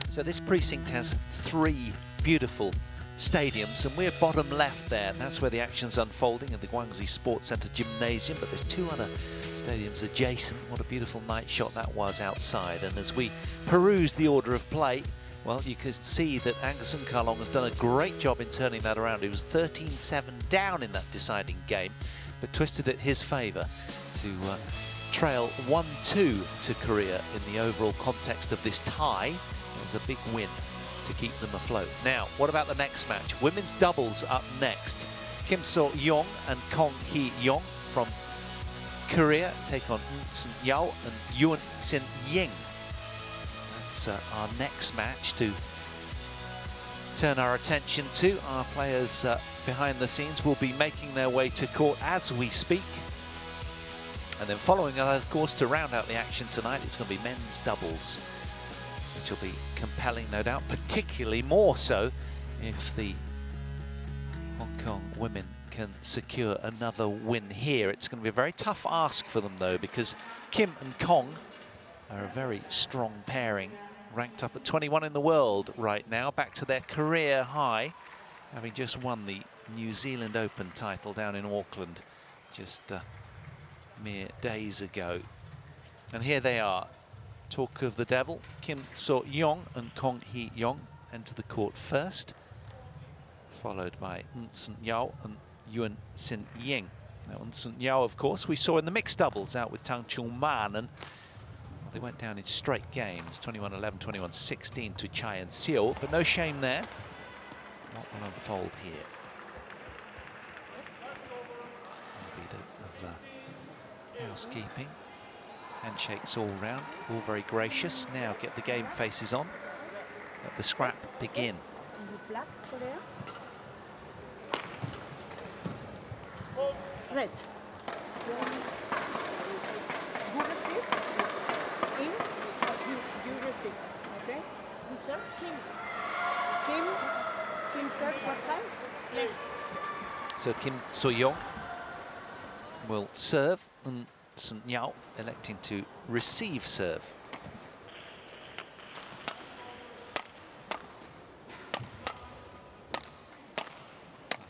So this precinct has 3 beautiful stadiums, and we're bottom left there. That's where the action's unfolding in the Guangxi Sports Center Gymnasium, but there's 2 other stadiums adjacent. What a beautiful night shot that was outside. And as we peruse the order of play, well, you can see that Anderson Kalong has done a great job in turning that around. He was 13-7 down in that deciding game, but twisted it his favor to trail 1-2 to Korea in the overall context of this tie. It's a big win to keep them afloat. Now, what about the next match? Women's doubles up next. Kim So-young and Kong Hee-young from Korea take on Eun Yao and Yuan Sin-ying. That's our next match to turn our attention to. Our players behind the scenes will be making their way to court as we speak. And then following, of course, to round out the action tonight, it's going to be men's doubles, which will be compelling, no doubt, particularly more so if the Hong Kong women can secure another win here. It's going to be a very tough ask for them, though, because Kim and Kong are a very strong pairing, ranked up at 21 in the world right now, back to their career high, having just won the New Zealand Open title down in Auckland just mere days ago. And here they are. Talk of the devil, Kim So-young and Kong Hee-young enter the court first, followed by Eun Yao and Yuan Sin-ying. Now, Eun Yao, of course, we saw in the mixed doubles out with Tang Chung-man, and they went down in straight games, 21-11, 21-16 to Chai and Seo, but no shame there. What will unfold here? A bit of housekeeping. Handshakes all round, all very gracious. Now get the game faces on. Let the scrap begin. Red. You receive. In. You receive. Okay. You serve. Kim serve. What side? Left. So Kim So-young will serve, and Eun Yao electing to receive serve.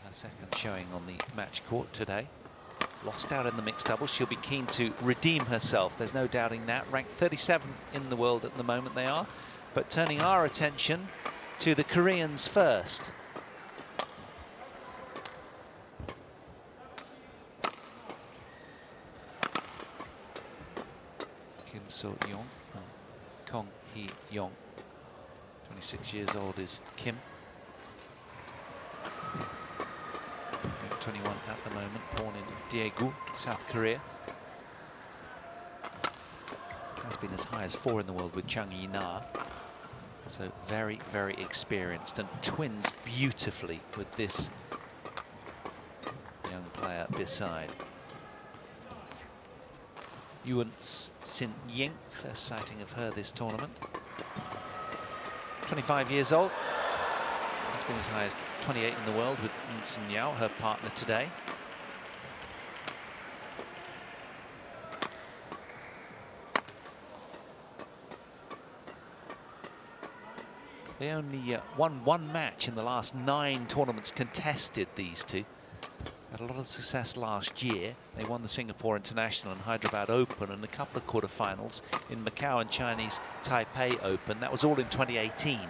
Her second showing on the match court today. Lost out in the mixed doubles. She'll be keen to redeem herself. There's no doubting that. Ranked 37 in the world at the moment they are. But turning our attention to the Koreans first. Kim So-young and Kong Hee-young. 26 years old is Kim. 21 at the moment, born in Daegu, South Korea. Has been as high as 4 in the world with Chung Yi-na. So very, very experienced, and twins beautifully with this young player beside. Yuan Sin-ying, first sighting of her this tournament. 25 years old. Has been as high as 28 in the world with Eun Yao, her partner today. They only won 1 match in the last 9 tournaments contested, these two. Had a lot of success last year. They won the Singapore International and Hyderabad Open and a couple of quarterfinals in Macau and Chinese Taipei Open. That was all in 2018.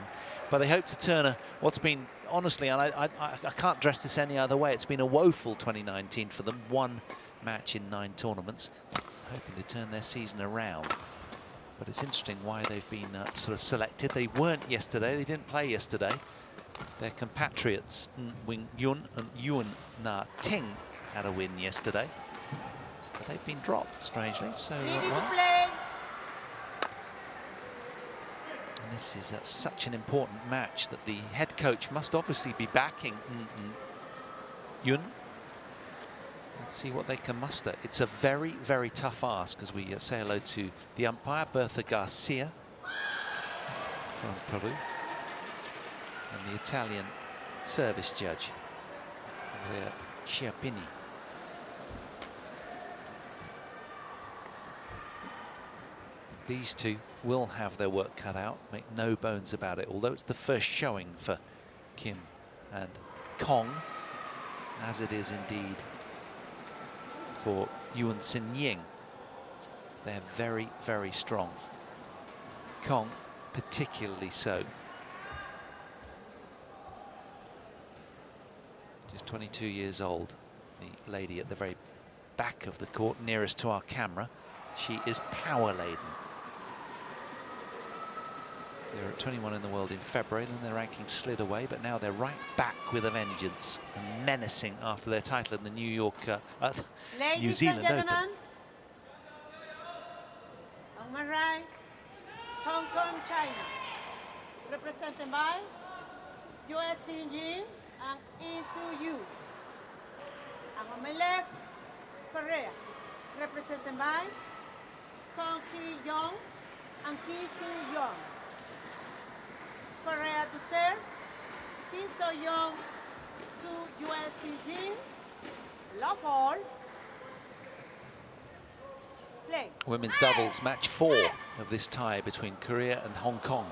But they hope to turn what's been, honestly, and I can't dress this any other way, it's been a woeful 2019 for them. 1 match in 9 tournaments. Hoping to turn their season around. But it's interesting why they've been sort of selected. They weren't yesterday. They didn't play yesterday. Their compatriots, Wing Yun and Yuan Na Ting, had a win yesterday. But they've been dropped, strangely. So, well. And this is such an important match that the head coach must obviously be backing Yun. Let's see what they can muster. It's a very, very tough ask as we say hello to the umpire, Bertha Garcia from Peru, and the Italian service judge, Chiappini. These two will have their work cut out, make no bones about it, although it's the first showing for Kim and Kong, as it is indeed for Yuan Sin Ying. They're very, very strong. Kong particularly so. Just 22 years old, the lady at the very back of the court, nearest to our camera. She is power laden. They were at 21 in the world in February, then their ranking slid away, but now they're right back with a vengeance and menacing after their title in the New Zealand Open. On my right, Hong Kong, China, represented by Yuan Sin Ying and Yin Su Yu. And on my left, Korea, represented by Kong Hee Young and Kim Soo Young. Korea to serve, Kim So Young to Yuan Sin Ying. Love all. Play. Women's doubles match 4 of this tie between Korea and Hong Kong.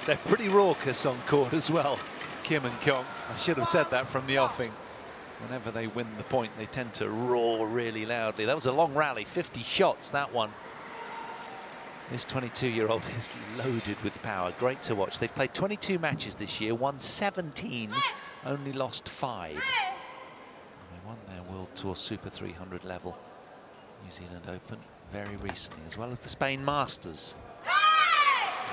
They're pretty raucous on court as well, Kim and Kong. I should have said that from the offing. Whenever they win the point, they tend to roar really loudly. That was a long rally, 50 shots, that one. This 22-year-old is loaded with power. Great to watch. They've played 22 matches this year, won 17, only lost 5. And they won their World Tour Super 300 level New Zealand Open very recently, as well as the Spain Masters.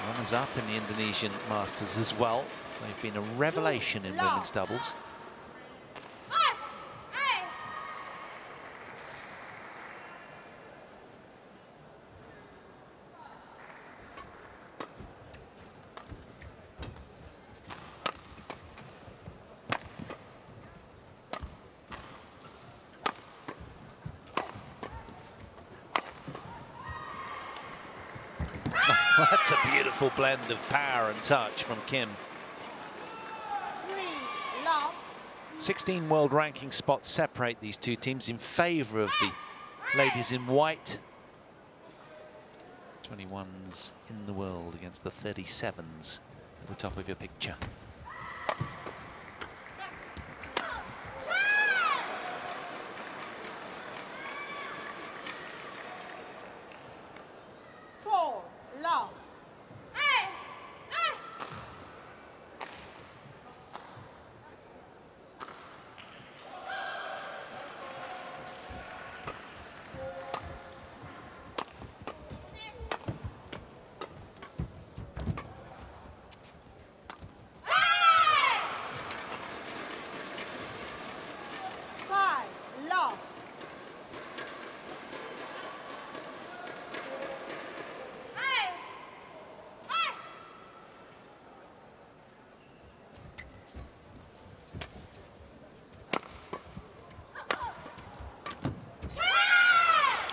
Runners up in the Indonesian Masters as well. They've been a revelation in women's doubles. That's a beautiful blend of power and touch from Kim. 16 world ranking spots separate these two teams in favor of the ladies in white. 21s in the world against the 37s at the top of your picture.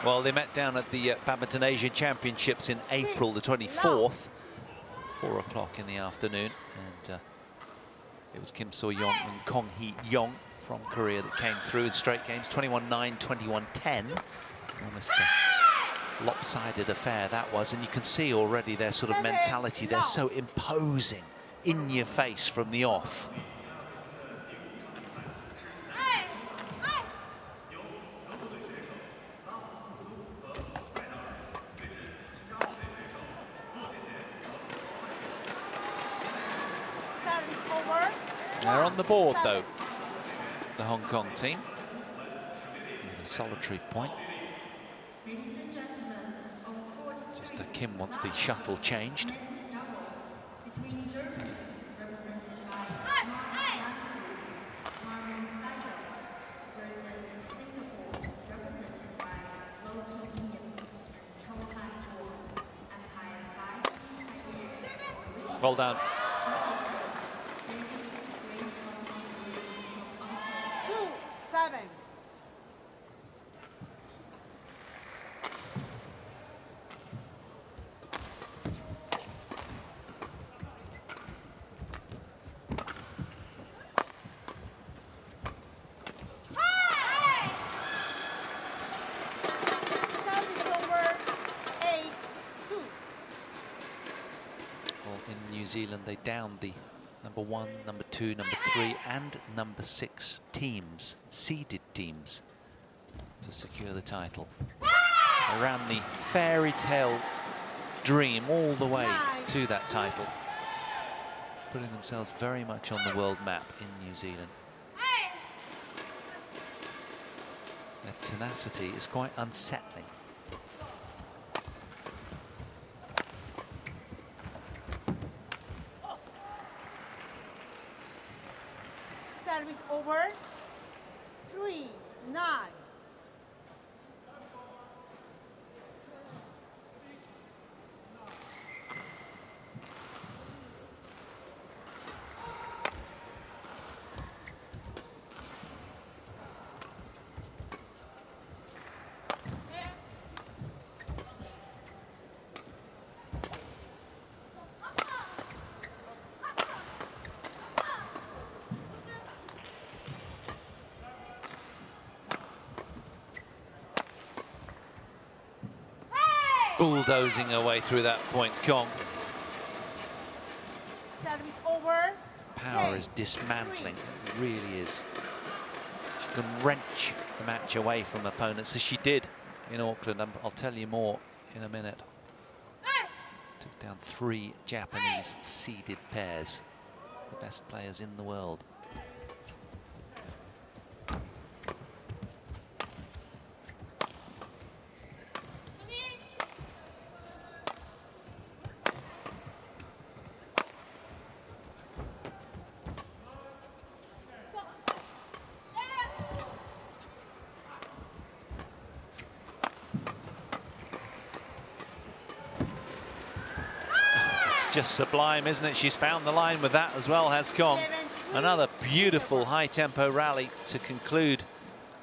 Well, they met down at the Badminton Asia Championships in April the 24th, 4 o'clock in the afternoon. And it was Kim So Young and Kong Hee Young from Korea that came through in straight games, 21-9, 21-10. Almost a lopsided affair that was. And you can see already their sort of mentality. They're so imposing, in your face from the off. They're on the board, though, the Hong Kong team. a solitary point. Just Kim wants the shuttle changed. Between Germany, represented by versus Singapore, represented by YUEN and Roll down. 2-7. New Zealand, they downed the number 1, number 2, number 3 and number 6 teams, seeded teams, to secure the title. They ran the fairy tale dream all the way to that title, putting themselves very much on the world map in New Zealand. Their tenacity is quite unsettling. Service over. 3-9. Bulldozing her way through that point, Kong. Service over. Power is dismantling, it really is. She can wrench the match away from opponents, as she did in Auckland. I'll tell you more in a minute. Took down 3 Japanese seeded pairs, the best players in the world. Just sublime, isn't it? She's found the line with that as well, has Kong. Another beautiful high-tempo rally to conclude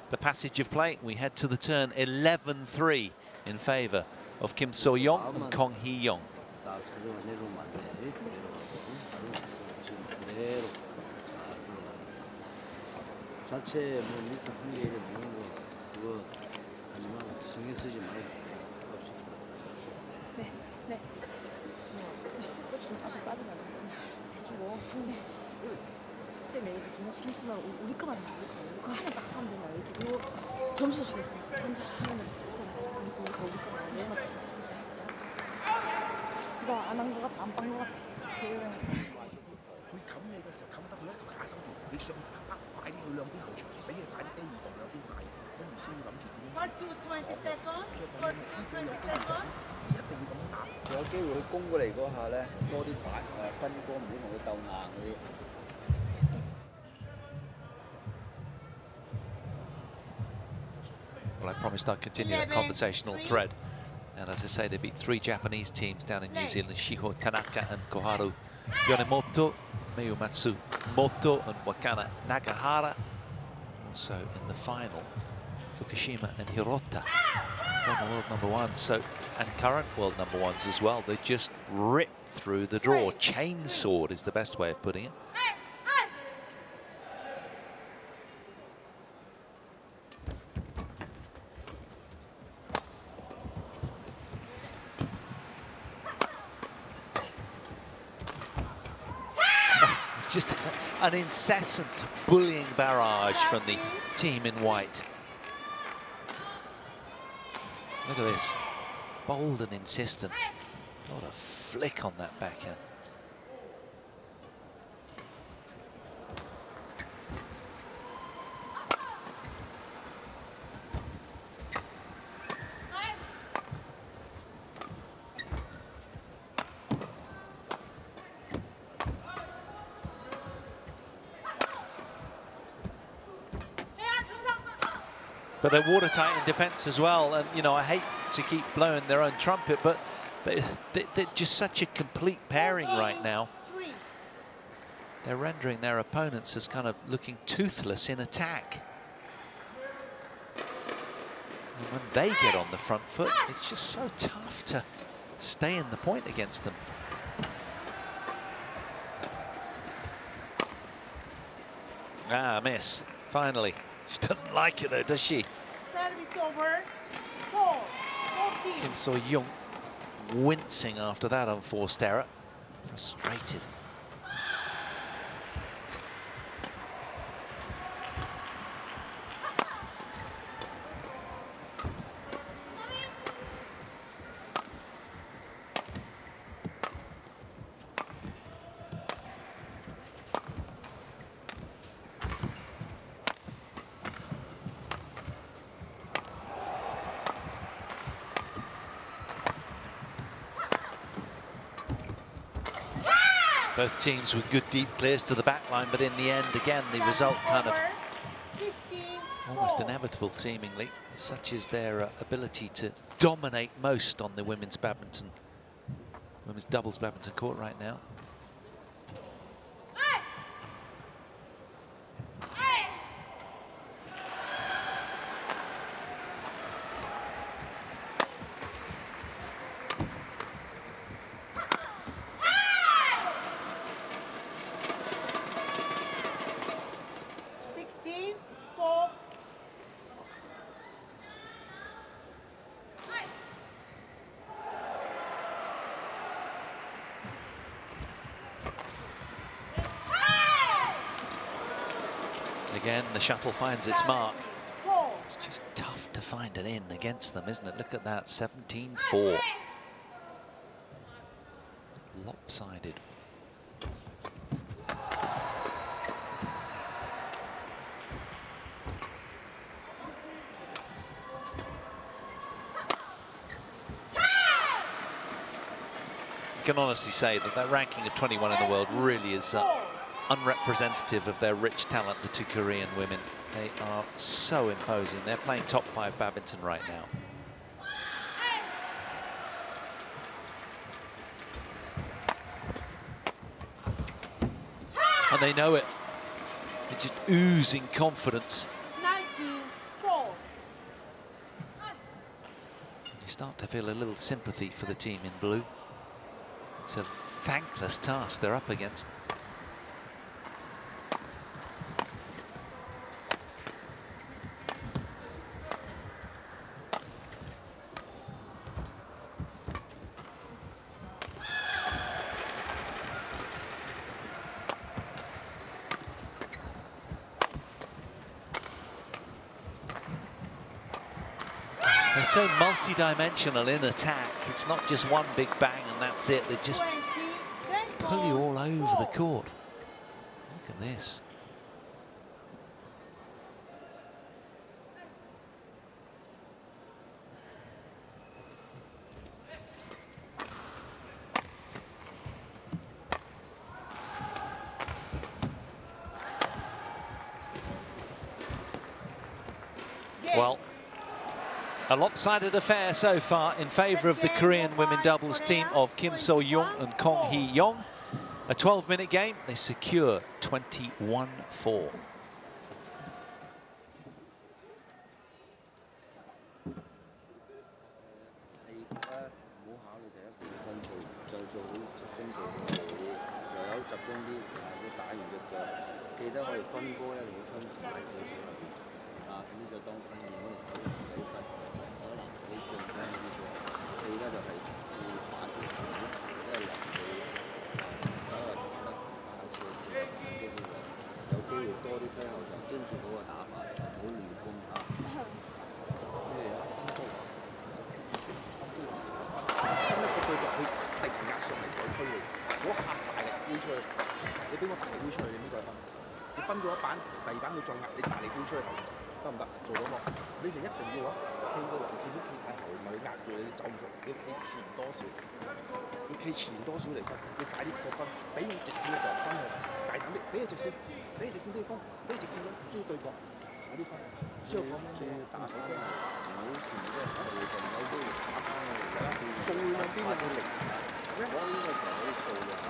the passage of play. We head to the turn 11-3 in favour of Kim So-young and Kong Hee-young. 앞에 빠지면 해주고 쌤 얘기 진짜 신경 쓰면 우리 거만 우리 거 하나 딱 하면 되나 알지? 그리고 점수도 주겠습니다. 혼자 하면 부탁하자. 우리 거만 내가 주겠습니다. 너 안 한 거 같아, 안 빤 거 같아. 佢冚你嘅時候冚得佢一個假手段，你上去啪啪快啲去兩邊後場，俾佢快啲移動兩邊快，跟住先諗住點樣。For 20 seconds. For 20 seconds. 一定要咁樣打。有機會佢攻過嚟嗰下咧，多啲擺分波，唔好同佢鬥硬嗰啲。 Well, I promised I'd continue that conversational thread. And as I say, they beat 3 Japanese teams down in New Zealand, Shiho Tanaka and Koharu Yonemoto, Miyu Matsumoto and Wakana Nagahara. Also in the final, Fukushima and Hirota, former world number 1, so, and current world number 1s as well. They just ripped through the draw. Chainsawed is the best way of putting it. Just an incessant bullying barrage from the team in white. Look at this, bold and insistent. What a flick on that backhand. But they're watertight in defence as well. And, you know, I hate to keep blowing their own trumpet, but they're just such a complete pairing right now. They're rendering their opponents as kind of looking toothless in attack. And when they get on the front foot, it's just so tough to stay in the point against them. Ah, miss. Finally. She doesn't like it though, does she? Service over. 4-14. Kim So-young wincing after that unforced error. Frustrated. Both teams with good deep clears to the back line, but in the end, again, the result kind of almost inevitable, seemingly. Such is their ability to dominate most on the women's doubles badminton court right now. Again, the shuttle finds its mark. It's just tough to find an in against them, isn't it? Look at that, 17-4. Lopsided. You can honestly say that that ranking of 21 in the world really is unrepresentative of their rich talent, the two Korean women. They are so imposing. They're playing top 5 badminton right now. And they know it. They're just oozing confidence. 19-4. You start to feel a little sympathy for the team in blue. It's a thankless task they're up against. They're so multi-dimensional in attack. It's not just one big bang and that's it. They just pull you all over the court. Look at this. Well, a lopsided affair so far in favour of the Korean women doubles team of Kim So-young and Kong Hee-young. A 12-minute game, they secure 21-4. 即係打手都好似呢個部分有機會打翻去，掃兩邊嘅力。我呢個時候可以掃嘅嚇。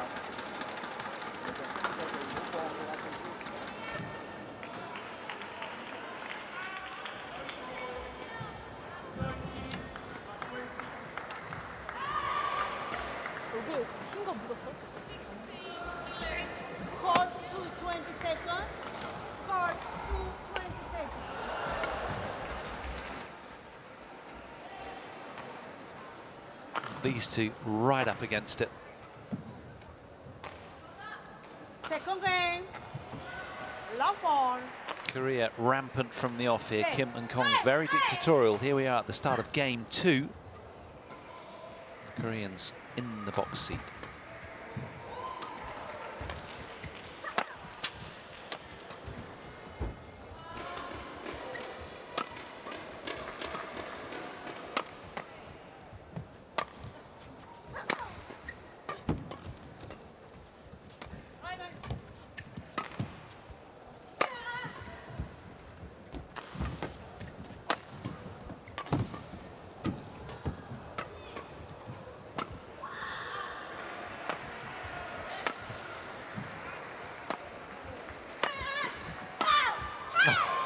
얼굴에 흰거 묻었어? Court 2, 20 seconds. Court 2, 20 seconds. These two right up against it. Second game. Love on. Korea rampant from the off here. Kim and Kong very dictatorial. Here we are at the start of game 2. The Koreans in the box seat.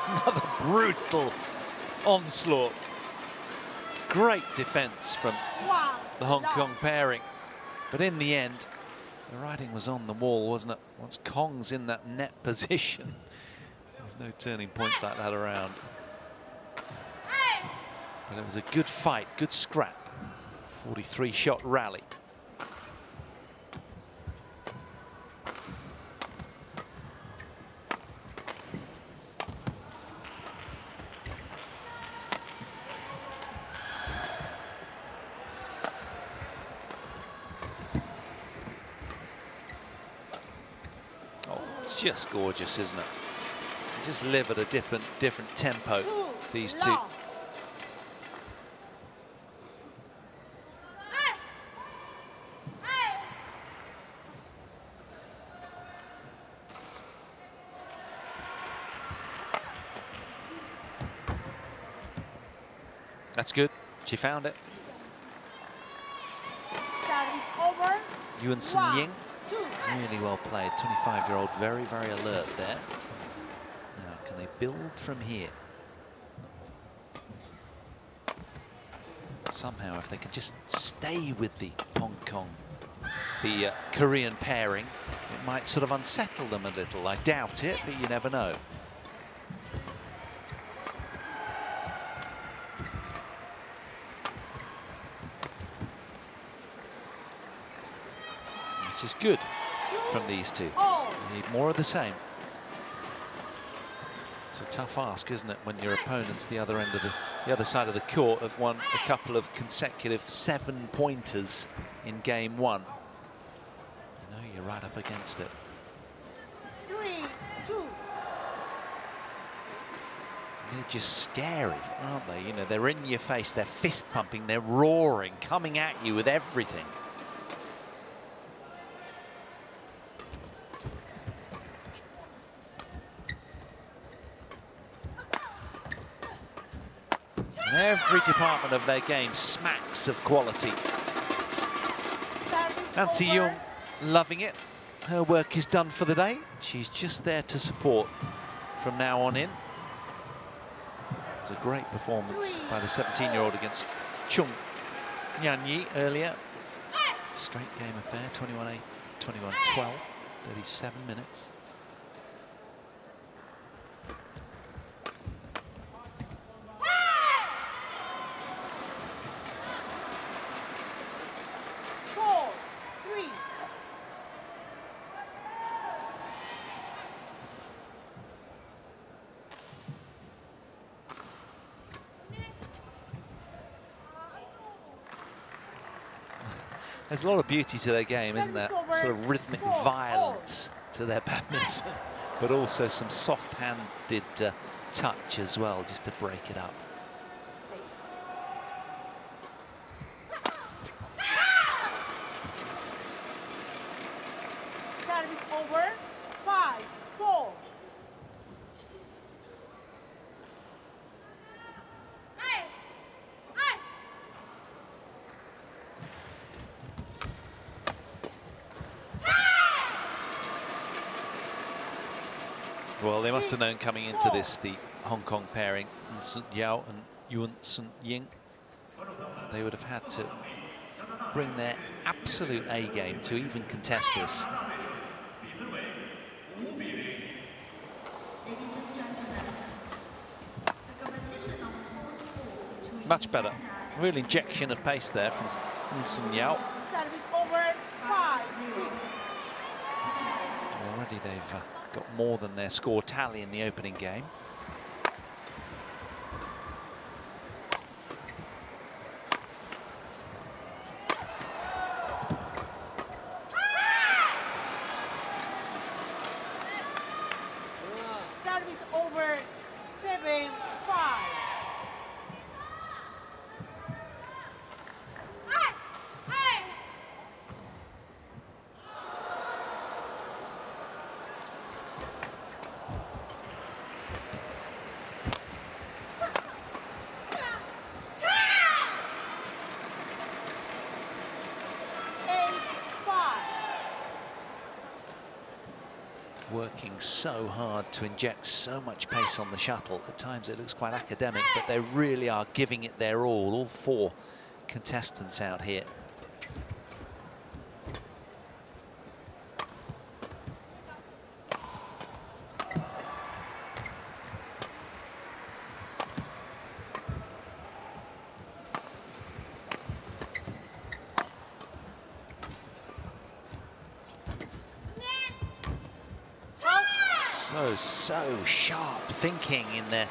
Another brutal onslaught. Great defense from the Hong Kong pairing. But in the end, the writing was on the wall, wasn't it? Once Kong's in that net position, there's no turning points like that around. But it was a good fight, good scrap. 43-shot rally. Just gorgeous, isn't it? They just live at a different tempo, these two. That's good. She found it. Service over. Yuan Ying. Really well played. 25-year-old, very, very alert there. Now, can they build from here? Somehow, if they can just stay with the Hong Kong, the Korean pairing, it might sort of unsettle them a little. I doubt it, but you never know. This is good from these two. You need more of the same. It's a tough ask, isn't it, when your opponent's the other end of the other side of the court have won a couple of consecutive 7-pointers in game 1. You know you're right up against it. 3-2. They're just scary, aren't they? You know, they're in your face, they're fist pumping, they're roaring, coming at you with everything. And every department of their game smacks of quality. Nancy Young loving it. Her work is done for the day. She's just there to support from now on in. It's a great performance by the 17-year-old against Chung Nyanyi earlier. Straight game affair, 21-8, 21-12, 37 minutes. There's a lot of beauty to their game, isn't there? Sort of rhythmic violence to their badminton, but also some soft-handed touch as well, just to break it up. Service over. 5-4. Well, they must have known coming into this, the Hong Kong pairing, Sun Yao and Yuan Sun Ying, they would have had to bring their absolute A game to even contest this. Much better. Real injection of pace there from Sun Yao. Service over 5-6. Already they've got more than their score tally in the opening game. Service over 7-5. Working so hard to inject so much pace on the shuttle. At times it looks quite academic, but they really are giving it their all 4 contestants out here. So sharp thinking in their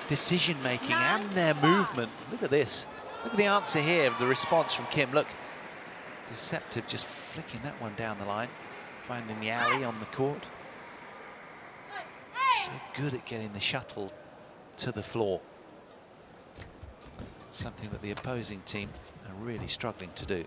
decision making and their movement. Look at this. Look at the answer here, the response from Kim. Look, deceptive, just flicking that one down the line, finding the alley on the court. So good at getting the shuttle to the floor. Something that the opposing team are really struggling to do.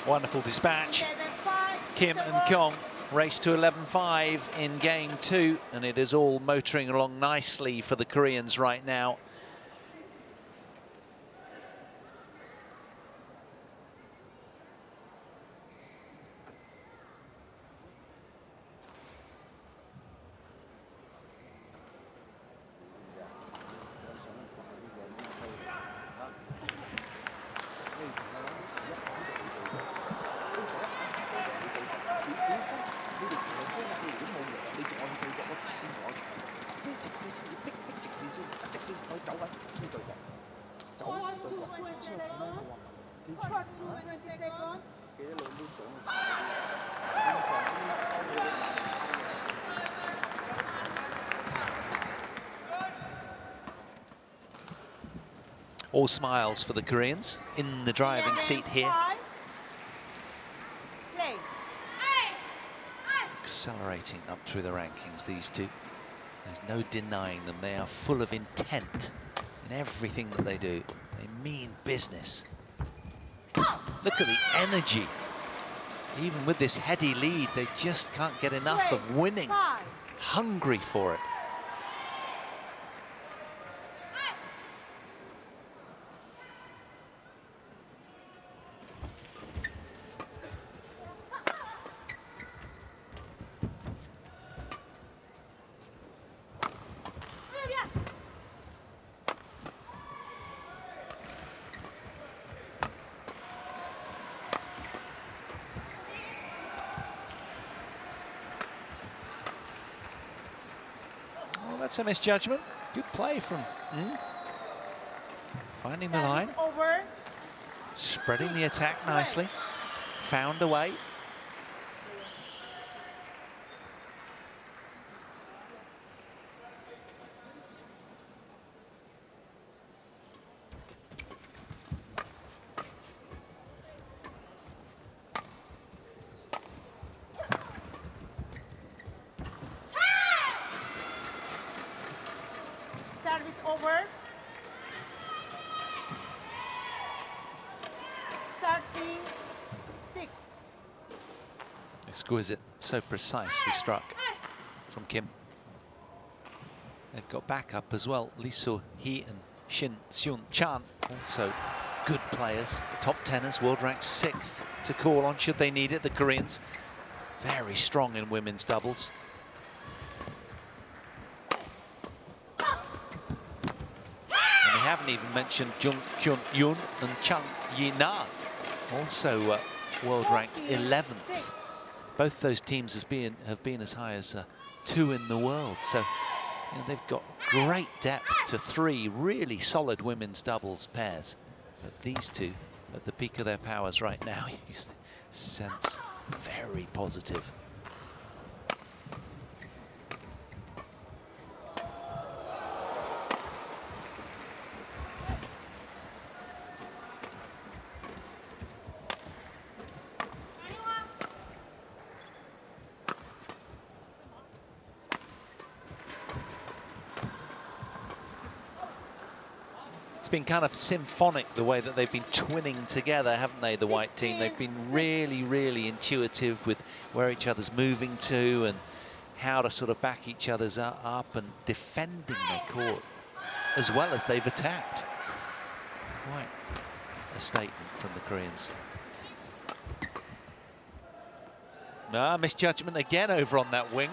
Wonderful dispatch. Kim and Kong race to 11-5 in game 2, and it is all motoring along nicely for the Koreans right now. All smiles for the Koreans in the driving seat here. Accelerating up through the rankings, these two. There's no denying them. They are full of intent in everything that they do. They mean business. Look at the energy. Even with this heady lead, they just can't get enough of winning. Hungry for it. That's a misjudgment. Good play from finding the line, spreading the attack nicely, found a way. Service over Exquisite, so precisely struck from Kim. They've got backup as well. Lee So-hee and Shin Seung-chan, also good players. Top tenors, world ranked 6th to call on should they need it. The Koreans, very strong in women's doubles. And we haven't even mentioned Jung Kyun-yoon and Chung Yi-na, also world ranked 11th. Both those teams have been as high as 2 in the world. So you know, they've got great depth to 3 really solid women's doubles pairs. But these two, at the peak of their powers right now, you sense very positive. It's been kind of symphonic the way that they've been twinning together, haven't they, the white team? They've been really, really intuitive with where each other's moving to and how to sort of back each other's up and defending their court as well as they've attacked. Quite a statement from the Koreans. Misjudgment again over on that wing.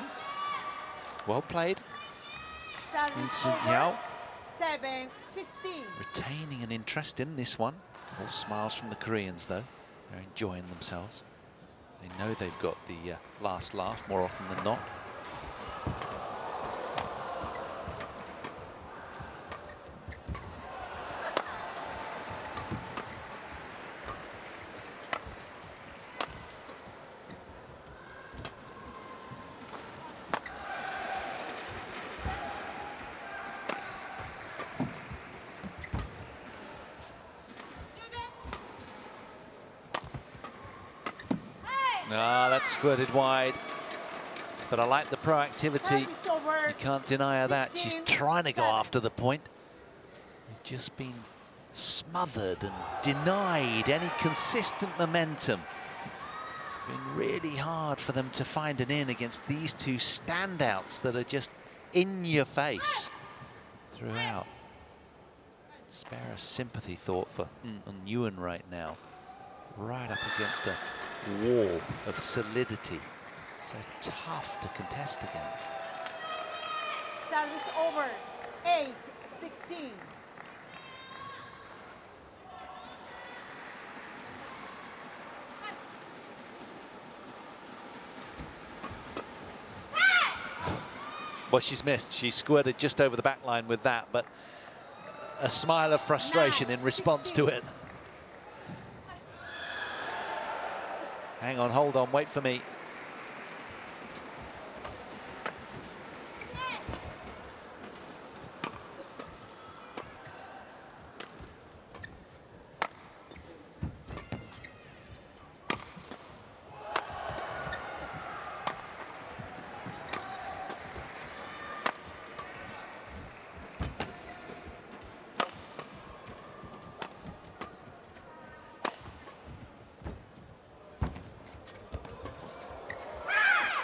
Well played. Service Yao over, 7-15. retaining an interest in this one. All smiles from the Koreans, though. They're enjoying themselves. They know they've got the last laugh more often than not. That's squirted wide. But I like the proactivity. Service over, You can't deny her that. She's trying to go 16-7. after the point. They've just been smothered and denied any consistent momentum. It's been really hard for them to find an in against these two standouts that are just in your face throughout. Spare a sympathy thought for YUEN right now. Right up against a wall of solidity. So tough to contest against. Service over, 8-16. Well, she's missed. She squirted just over the back line with that, but a smile of frustration in response to it. Hang on, hold on, wait for me.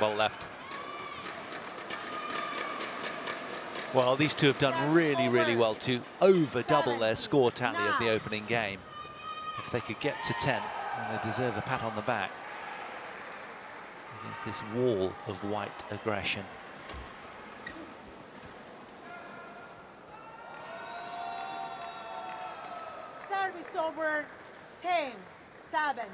Well left. Well, these two have done really, really well to over-double their score tally of the opening game. If they could get to 10, then they deserve a pat on the back against this wall of white aggression. Service over, 10-17.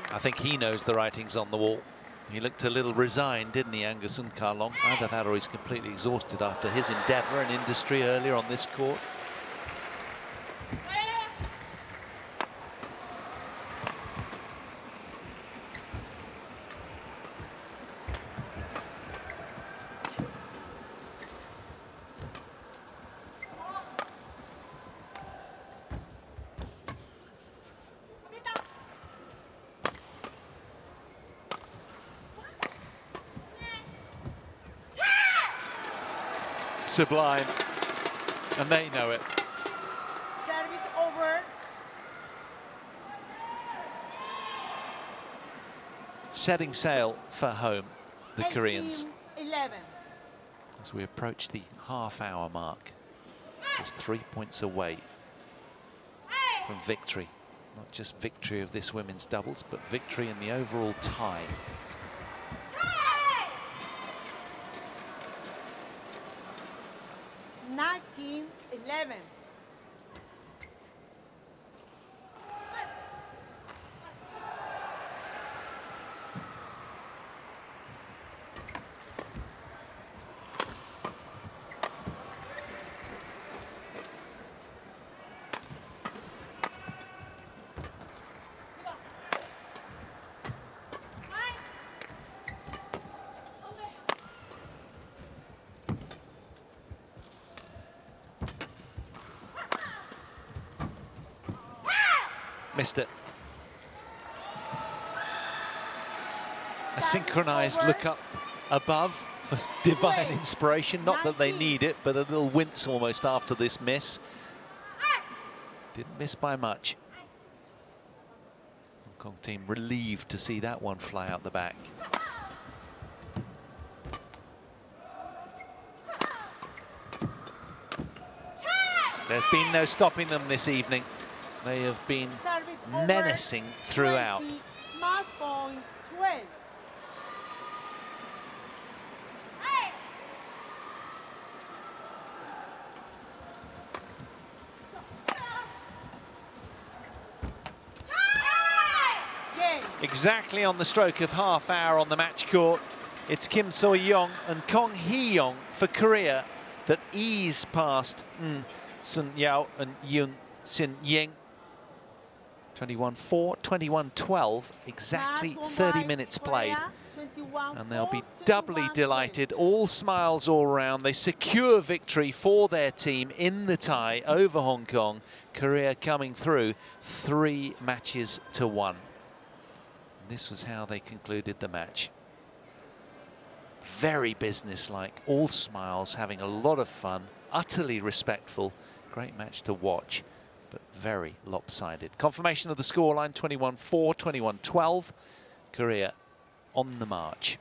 I think he knows the writing's on the wall. He looked a little resigned, didn't he, Angerson Karlong? Either that or he's completely exhausted after his endeavour and industry earlier on this court. sublime. And they know it. Service over. Setting sail for home, the Koreans. 18-11. As we approach the half-hour mark, just 3 points away from victory. Not just victory of this women's doubles, but victory in the overall tie. Nineteen 11. Missed it. A synchronized look up above for divine inspiration. Not that they need it, but a little wince almost after this miss. Didn't miss by much. Hong Kong team relieved to see that one fly out the back. There's been no stopping them this evening. They have been Service over. menacing throughout. 20, match point 12. Game. Exactly on the stroke of half hour on the match court. It's Kim So-young and Kong Hee-young for Korea that ease past Sun Yao and Yoon Sin-ying. 21-4, 21-12, exactly Match won 30 by minutes Korea, played. 21-4, And they'll be doubly 21-12. delighted, all smiles all round. They secure victory for their team in the tie over Hong Kong. Korea coming through 3 matches to 1. This was how they concluded the match. Very businesslike, all smiles, having a lot of fun, utterly respectful. Great match to watch, but very lopsided. Confirmation of the scoreline, 21-4, 21-12. Korea on the march.